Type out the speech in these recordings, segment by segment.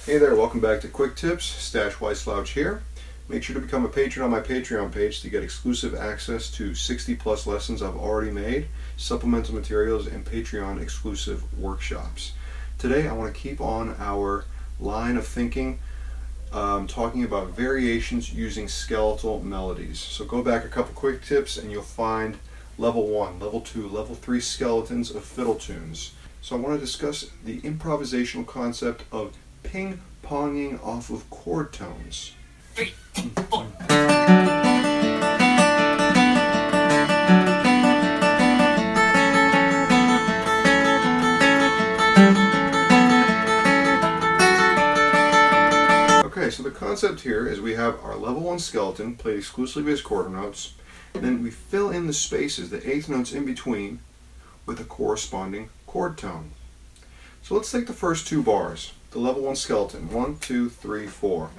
Hey there, welcome back to Quick Tips. Stash White Slouch here. Make sure to become a patron on my Patreon page to get exclusive access to 60 plus lessons I've already made, supplemental materials, and Patreon exclusive workshops. Today I want to keep on our line of thinking, talking about variations using skeletal melodies. So go back a couple quick tips and you'll find level 1, level 2, level 3 skeletons of fiddle tunes. So I want to discuss the improvisational concept of ping-ponging off of chord tones. 3, 4. Okay, so the concept here is we have our level 1 skeleton played exclusively as quarter notes, and then we fill in the spaces, the eighth notes in between, with a corresponding chord tone. So let's take the first two bars, the level 1 skeleton. 1, 2, 3, 4.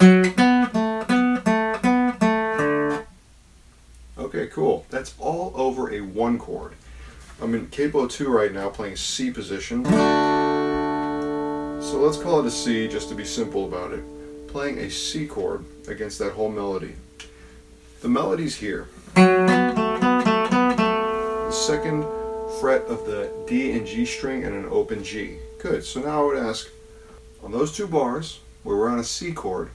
Okay, cool. That's all over a 1 chord. I'm in capo 2 right now playing C position. So let's call it a C just to be simple about it. Playing a C chord against that whole melody. The melody's here. The second fret of the D and G string and an open G. Good. So now I would ask, on those two bars where we're on a C chord,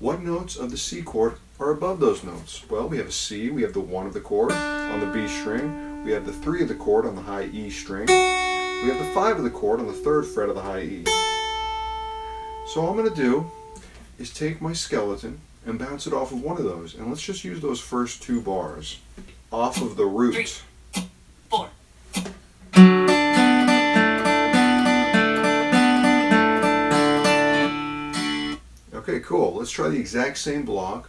what notes of the C chord are above those notes? Well, we have a C, we have the 1 of the chord on the B string, we have the 3 of the chord on the high E string, we have the 5 of the chord on the 3rd fret of the high E. So all I'm going to do is take my skeleton and bounce it off of one of those, and let's just use those first two bars off of the root. 3, 4. Okay, cool. Let's try the exact same block,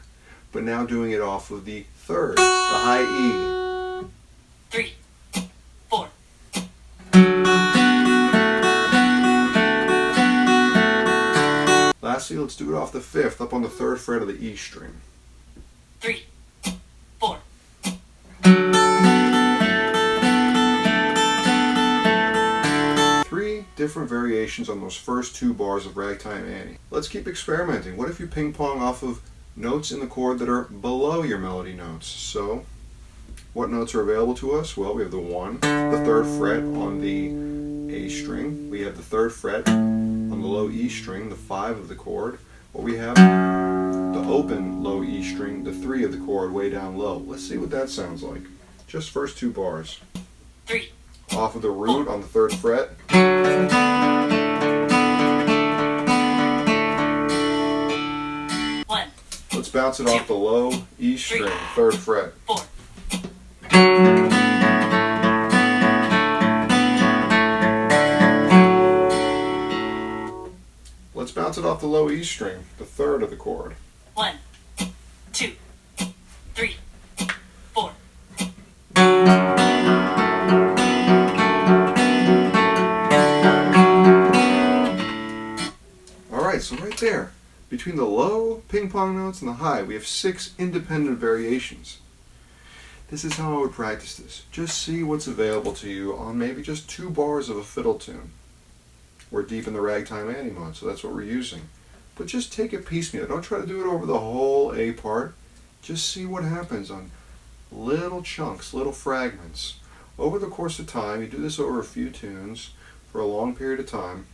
but now doing it off of the 3rd, the high E. 3, 4. Lastly, let's do it off the 5th, up on the 3rd fret of the E string. 3, 4. Three different variations on those first two bars of Ragtime Annie. Let's keep experimenting. What if you ping pong off of notes in the chord that are below your melody notes? So, what notes are available to us? Well, we have the 1, the 3rd fret on the A string. We have the 3rd fret on the low E string, the 5 of the chord. Or we have the open low E string, the 3 of the chord way down low. Let's see what that sounds like. Just first two bars. 3. Off of the root on the 3rd fret. 1. Let's bounce it off the low E string, 3rd fret. 4. Let's bounce it off the low E string, the 3rd of the chord. 1, 2, 3, 4. Alright, so right there, between the low ping pong notes and the high, we have 6 independent variations. This is how I would practice this. Just see what's available to you on maybe just 2 bars of a fiddle tune. We're deep in the Ragtime Annie mode, so that's what we're using. But just take it piecemeal. Don't try to do it over the whole A part. Just see what happens on little chunks, little fragments. Over the course of time, you do this over a few tunes for a long period of time,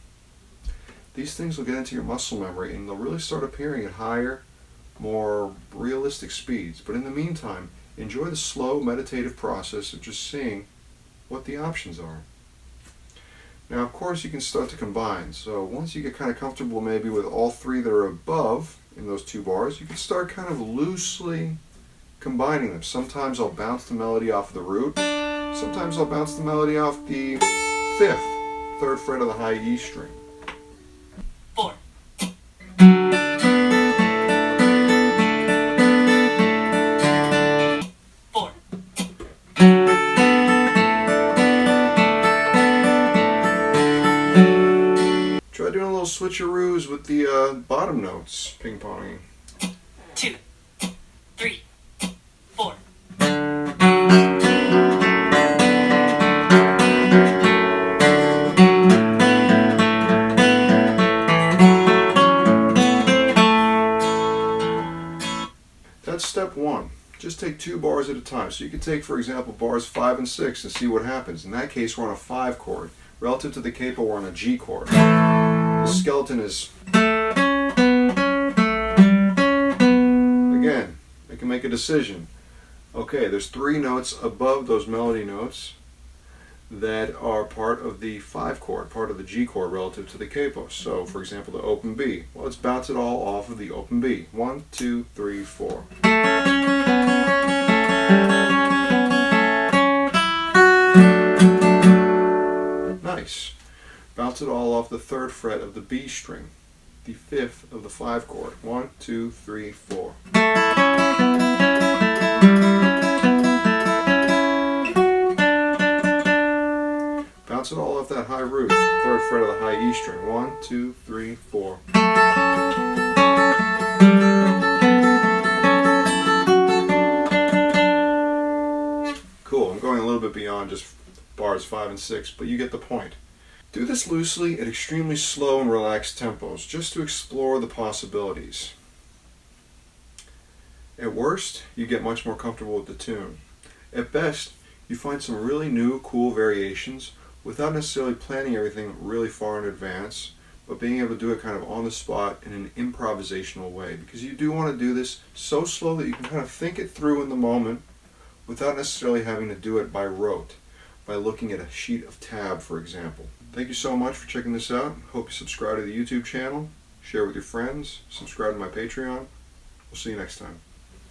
these things will get into your muscle memory and they'll really start appearing at higher, more realistic speeds. But in the meantime, enjoy the slow meditative process of just seeing what the options are. Now, of course, you can start to combine. So once you get kind of comfortable maybe with all 3 that are above in those 2 bars, you can start kind of loosely combining them. Sometimes I'll bounce the melody off the root. Sometimes I'll bounce the melody off the 5th, 3rd fret of the high E string. 4. Try doing a little switcheroos with the bottom notes, ping-ponging. 2, 3, 4. step 1. Just take 2 bars at a time. So you can take, for example, bars 5 and 6 and see what happens. In that case, we're on a 5 chord. Relative to the capo, we're on a G chord. The skeleton is... Again, I can make a decision. Okay, there's 3 notes above those melody notes that are part of the 5 chord, part of the G chord relative to the capo. So, for example, the open B. Well, let's bounce it all off of the open B. 1, 2, 3, 4. Nice. Bounce it all off the 3rd fret of the B string, the 5th of the 5 chord. 1, 2, 3, 4. Bounce it all off that high root, 3rd fret of the high E string. 1, 2, 3, 4. Cool, I'm going a little bit beyond just bars 5 and 6, but you get the point. Do this loosely at extremely slow and relaxed tempos, just to explore the possibilities. At worst, you get much more comfortable with the tune. At best, you find some really new, cool variations without necessarily planning everything really far in advance, but being able to do it kind of on the spot in an improvisational way, because you do want to do this so slow that you can kind of think it through in the moment without necessarily having to do it by rote, by looking at a sheet of tab, for example. Thank you so much for checking this out. Hope you subscribe to the YouTube channel, share with your friends, subscribe to my Patreon. We'll see you next time.